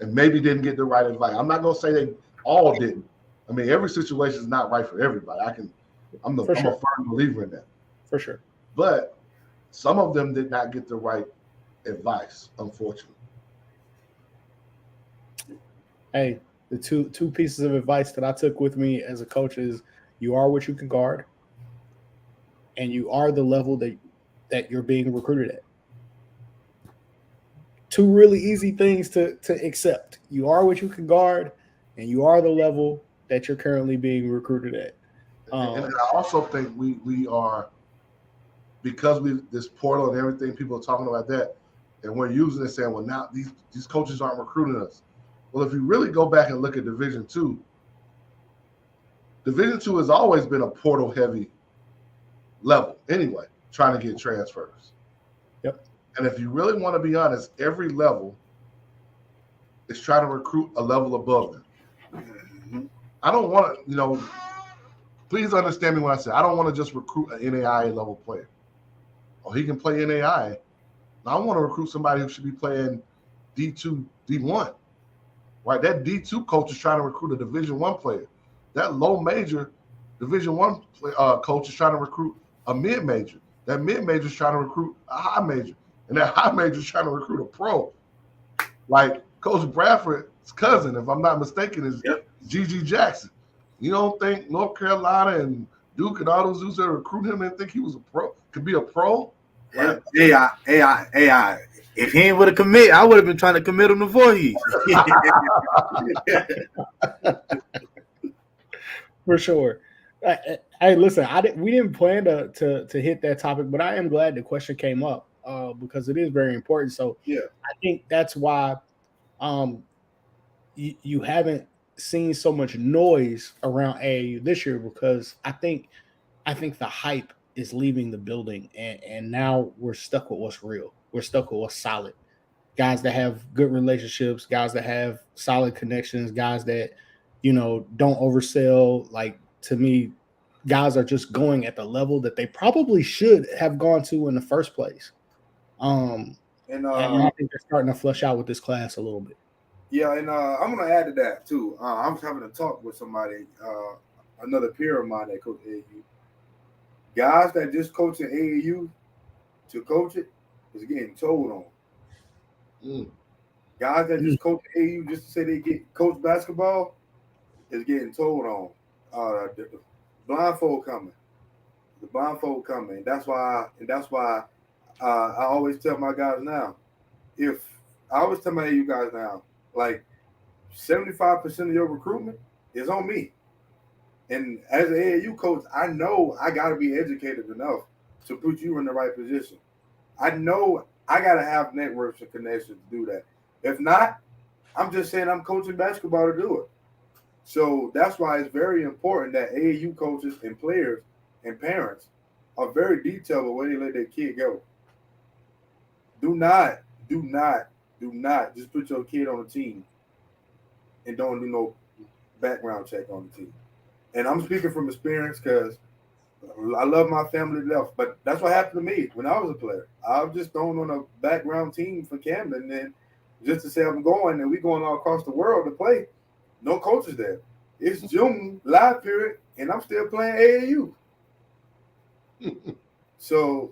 and maybe didn't get the right advice. I'm not going to say they all didn't. I mean, every situation is not right for everybody. I'm a firm believer in that. For sure. But some of them did not get the right advice, unfortunately. Hey, the two pieces of advice that I took with me as a coach is you are what you can guard, and you are the level that you're being recruited at. 2 really easy things to accept. You are what you can guard, and you are the level that you're currently being recruited at. And I also think we are, because this portal and everything, people are talking about that, and we're using it saying, well, now these coaches aren't recruiting us. Well, if you really go back and look at Division II has always been a portal-heavy level anyway, trying to get transfers. Yep. And if you really want to be honest, every level is trying to recruit a level above them. Mm-hmm. I don't want to, please understand me when I say I don't want to just recruit an NAIA level player. Oh, he can play NAIA. I want to recruit somebody who should be playing D2, D1. Right? That D2 coach is trying to recruit a Division I player. That low major Division I coach is trying to recruit a mid major. That mid major is trying to recruit a high major. And that high major is trying to recruit a pro. Like Coach Bradford's cousin, if I'm not mistaken, is G.G. Jackson. You don't think North Carolina and Duke and all those dudes that recruit him and think he was a pro, could be a pro? Like, AI. If he ain't would have commit, I would have been trying to commit him to Voorhees. For sure. Hey, listen, we didn't plan to hit that topic, but I am glad the question came up because it is very important. So yeah, I think that's why you haven't seen so much noise around AAU this year, because I think the hype is leaving the building, and now we're stuck with what's real. We're stuck with what's solid. Guys that have good relationships, guys that have solid connections, guys that, don't oversell. Like, to me, guys are just going at the level that they probably should have gone to in the first place. And I think they're starting to flush out with this class a little bit. Yeah, and I'm going to add to that, too. I was having a talk with somebody, another peer of mine that coached AAU. Guys that just coach in AAU to coach it is getting told on. Guys that just coach AAU just to say they coach basketball is getting told on. The blindfold coming. The blindfold coming. And that's why I always tell my guys now, you guys now, like 75% of your recruitment is on me. And as an AAU coach, I know I got to be educated enough to put you in the right position. I know I got to have networks and connections to do that. If not, I'm just saying I'm coaching basketball to do it. So that's why it's very important that AAU coaches and players and parents are very detailed with where they let their kid go. Do not just put your kid on a team and don't do background check on the team. And I'm speaking from experience because I love my family left, but that's what happened to me when I was a player. I was just thrown on a background team for Camden, and just to say I'm going, and we going all across the world to play. No coaches there. It's June live period, and I'm still playing AAU. So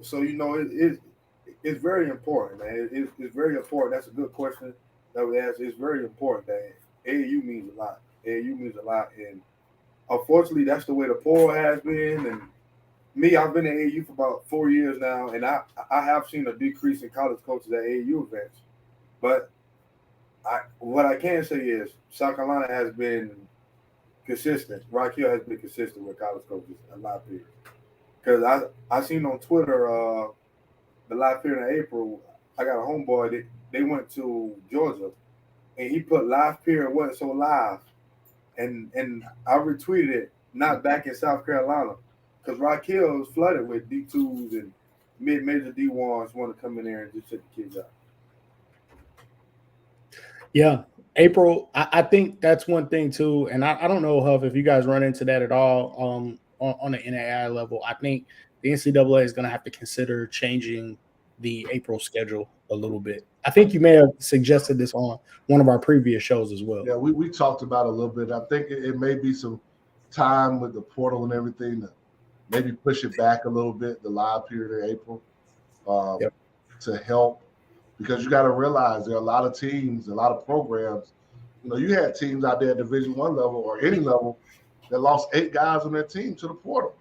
it's very important, man. It's very important. That's a good question that we asked. It's very important that AAU means a lot. AAU means a lot, and unfortunately, that's the way the poll has been. And me, I've been at AAU for about 4 years now, and I have seen a decrease in college coaches at AAU events. But what I can say is South Carolina has been consistent. Rock Hill has been consistent with college coaches a lot period. Because I seen on Twitter the live period in April, I got a homeboy. They went to Georgia, and he put live period wasn't so live, and I retweeted it. Not back in South Carolina, because Rock Hill was flooded with D2s and mid-major D1s want to come in there and just check the kids out. Yeah, April. I think that's one thing too, and I don't know, Huff, if you guys run into that at all on the NAI level. I think the NCAA is going to have to consider changing the April schedule a little bit. I think you may have suggested this on one of our previous shows as well. Yeah, we talked about it a little bit. I think it may be some time with the portal and everything to maybe push it back a little bit, the live period in April, to help. Because you got to realize there are a lot of teams, a lot of programs. You had teams out there at Division I level or any level that lost 8 guys on their team to the portal.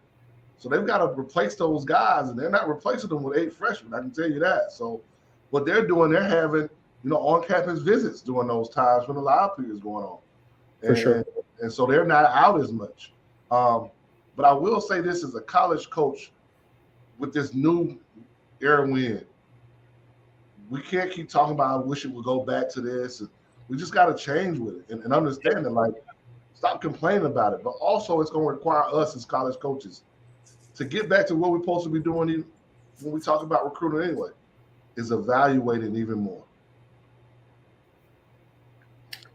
So they've got to replace those guys, and they're not replacing them with 8 freshmen. I can tell you that. So what they're doing, they're having on-campus visits during those times when the live period is going on. For sure. And so they're not out as much. But I will say this as a college coach with this new era win. We can't keep talking about I wish it would go back to this. We just got to change with it and understand it. Like, stop complaining about it. But also, it's going to require us as college coaches to get back to what we're supposed to be doing when we talk about recruiting anyway, is evaluating even more.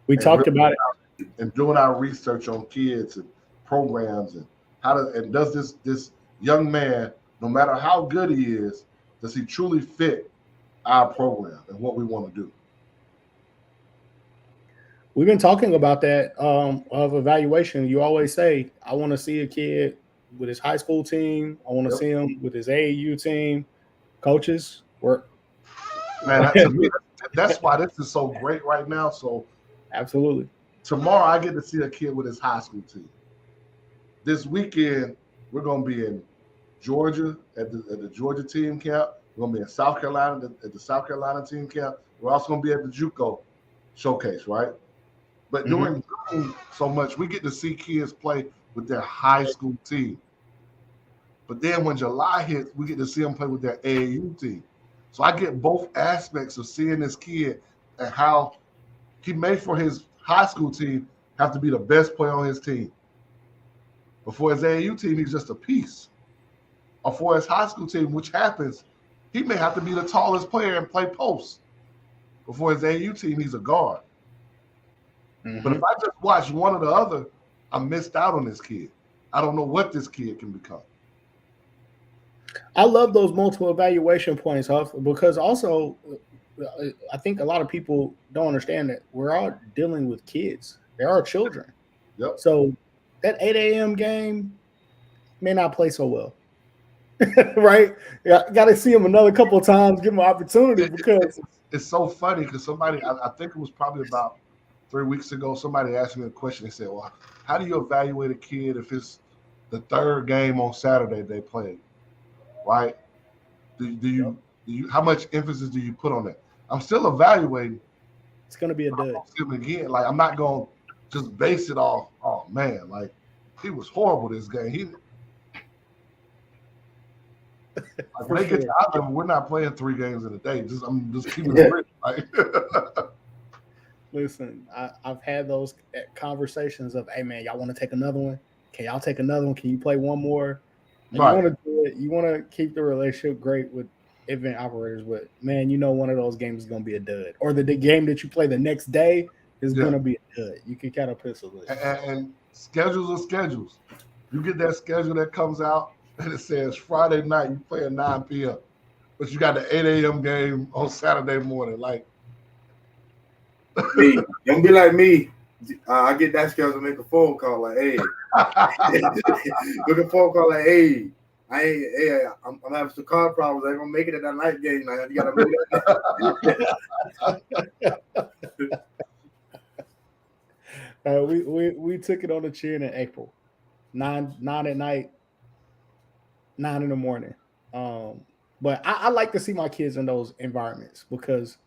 We talked about it. And doing our research on kids and programs and does this young man, no matter how good he is, does he truly fit our program and what we want to do? We've been talking about that of evaluation. You always say, I want to see a kid with his high school team. I want to see him with his AAU team. Coaches work. Man, to me, that's why this is so great right now. So absolutely. Tomorrow I get to see a kid with his high school team. This weekend we're going to be in Georgia at the Georgia team camp. We're going to be in South Carolina at the South Carolina team camp. We're also going to be at the JUCO showcase, right? But during June so much, we get to see kids play with their high school team. But then when July hits, we get to see them play with their AAU team. So I get both aspects of seeing this kid and how he may, for his high school team, have to be the best player on his team. But for his AAU team, he's just a piece. Or for his high school team, which happens, he may have to be the tallest player and play post. But for his AAU team, he's a guard. But if I just watch one or the other, I missed out on this kid. I don't know what this kid can become. I love those multiple evaluation points, Huff, because also I think a lot of people don't understand that we're all dealing with kids. There are children. Yep. So that 8 a.m. game may not play so well. Right? Yeah, got to see him another couple of times, give him an opportunity because it's so funny because somebody, I think it was probably about 3 weeks ago, somebody asked me a question. They said, well, how do you evaluate a kid if it's the third game on Saturday they played, right? Do you how much emphasis do you put on that? I'm still evaluating. It's going to be a dud. Again, like, I'm not going to just base it off, oh, man, like, he was horrible this game. Like, when they get to our level, we're not playing 3 games in a day. I'm just keeping it real. Like, listen, I've had those conversations of, hey, man, y'all want to take another one? Can y'all take another one? Can you play one more? Right. You want to do it. You want to keep the relationship great with event operators, but, man, one of those games is going to be a dud. Or the game that you play the next day It's gonna be a dud. You can kind of pencil it. And schedules are schedules. You get that schedule that comes out and it says Friday night you play at 9 p.m. But you got the 8 a.m. game on Saturday morning. Like, hey, don't be like me. I get that schedule, make a phone call like, hey, make a phone call like, hey, I'm having some car problems. I ain't gonna make it at that night game. Like, you gotta move that. We took it on the chin in April, 9 at night, 9 in the morning. But I like to see my kids in those environments because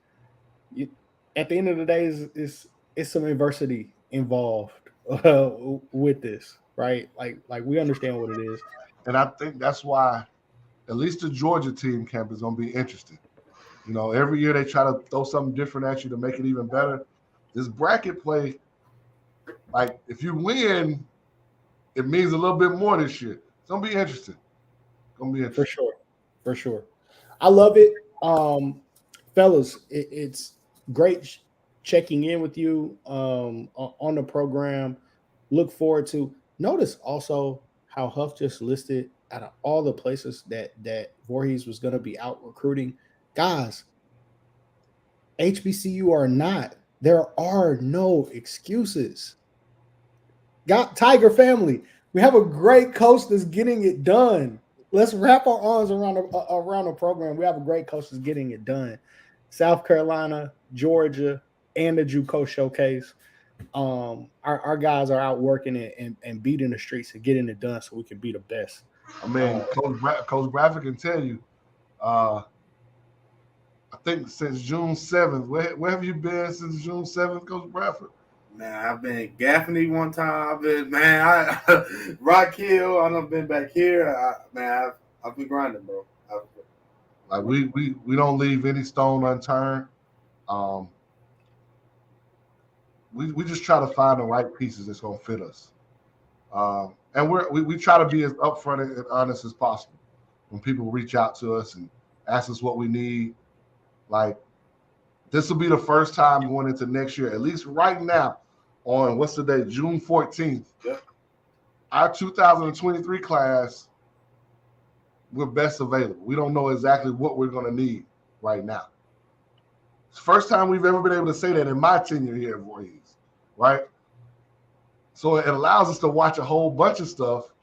at the end of the day, it's some adversity involved with this, right? Like we understand what it is. And I think that's why at least the Georgia team camp is going to be interesting. You know, every year they try to throw something different at you to make it even better. This bracket play, like if you win, it means a little bit more this year. It's going to be interesting. For sure. I love it. Fellas, it's great checking in with you on the program. Look forward to. Notice also how Huff just listed out of all the places that Voorhees was going to be out recruiting. Guys, HBCU or not, there are no excuses. Got Tiger family. We have a great coach that's getting it done. Let's wrap our arms around the program. We have a great coach that's getting it done. South Carolina, Georgia, and the JUCO showcase. Our guys are out working it and beating the streets and getting it done so we can be the best. I mean, Coach Bradford can tell you, I think since June 7th, where have you been since June 7th, Coach Bradford? Man, I've been Gaffney one time. I've been, Rock Hill. I've been back here. I've been grinding, bro. Like we don't leave any stone unturned. We just try to find the right pieces that's gonna fit us. And we try to be as upfront and honest as possible when people reach out to us and ask us what we need. Like, this will be the first time going into next year, at least right now, on what's the date, June 14th. Yep. Our 2023 class, we're best available. We don't know exactly what we're going to need right now. It's the first time we've ever been able to say that in my tenure here at Voorhees, right? So it allows us to watch a whole bunch of stuff,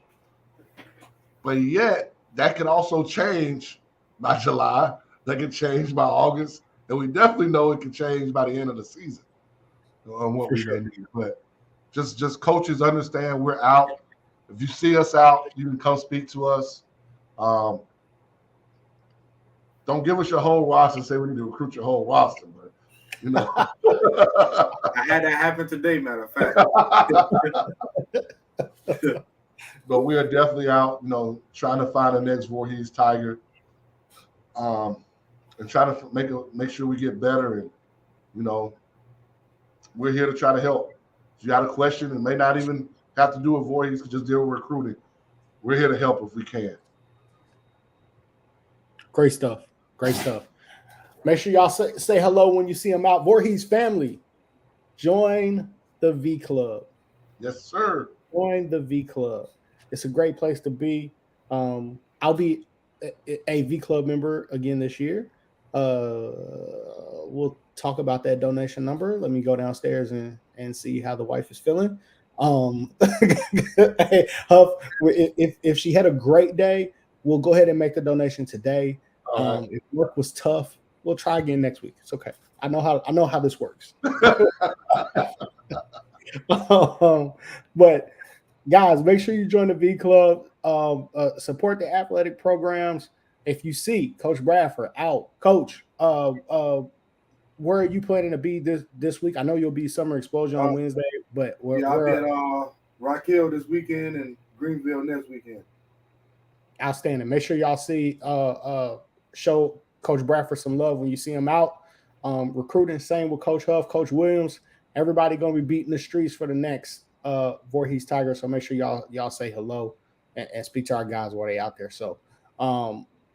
but yet that can also change by July. That can change by August. And we definitely know it can change by the end of the season on what we need. But just coaches understand we're out. If you see us out, you can come speak to us. Don't give us your whole roster and say we need to recruit your whole roster. But, you know. I had that happen today, matter of fact. But we are definitely out, you know, trying to find the next Voorhees Tiger. And try to make sure we get better. And, you know, we're here to try to help. If you got a question, it may not even have to do with Voorhees, just deal with recruiting. We're here to help if we can. Great stuff. Make sure y'all say hello when you see them out. Voorhees family, join the V Club. Yes, sir. Join the V Club. It's a great place to be. I'll be a V Club member again this year. We'll talk about that donation number. Let me go downstairs and see how the wife is feeling. Hey, Huff, if she had a great day, we'll go ahead and make the donation today. Right. If work was tough, we'll try again next week. It's okay. I know how this works. But guys, make sure you join the V Club. Support the athletic programs. If you see Coach Bradford out, Coach, where are you planning to be this week? I know you'll be Summer Exposure on Wednesday, but I'll be at Rock Hill this weekend and Greenville next weekend. Outstanding. Make sure y'all see show Coach Bradford some love when you see him out. Recruiting, same with Coach Huff, Coach Williams. Everybody gonna be beating the streets for the next Voorhees Tigers. So make sure y'all say hello and speak to our guys while they out there. So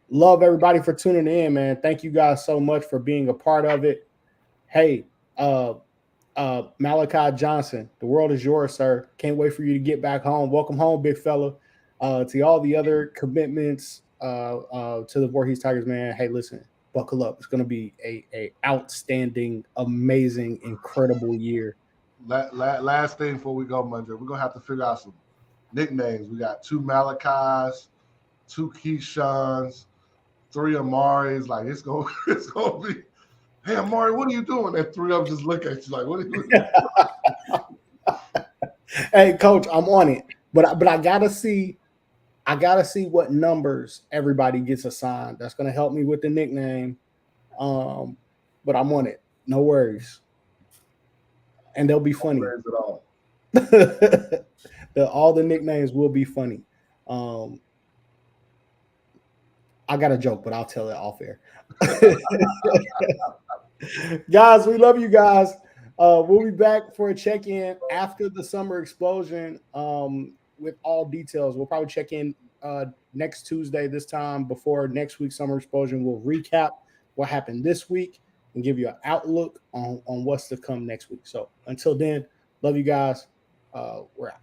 love everybody for tuning in, man. Thank you guys so much for being a part of it. Hey, Malachi Johnson, the world is yours, sir. Can't wait for you to get back home. Welcome home, big fella. To all the other commitments to the Voorhees Tigers, man. Hey, listen, buckle up. It's going to be a outstanding, amazing, incredible year. Last thing before we go, Monday, we're gonna have to figure out some nicknames. We got 2 Malachis, 2 Keishans, 3 Amaris. Like it's gonna be. Hey Amari, what are you doing? And 3 of them just look at you like, what are you doing? Hey, coach, I'm on it. But I gotta see what numbers everybody gets assigned. That's gonna help me with the nickname. But I'm on it. No worries. And they'll be funny. No worries at all. All the nicknames will be funny. I got a joke, but I'll tell it off air. Guys, we love you guys. We'll be back for a check-in after the summer explosion with all details. We'll probably check in next Tuesday this time before next week's summer explosion. We'll recap what happened this week and give you an outlook on what's to come next week. So until then, love you guys. We're out.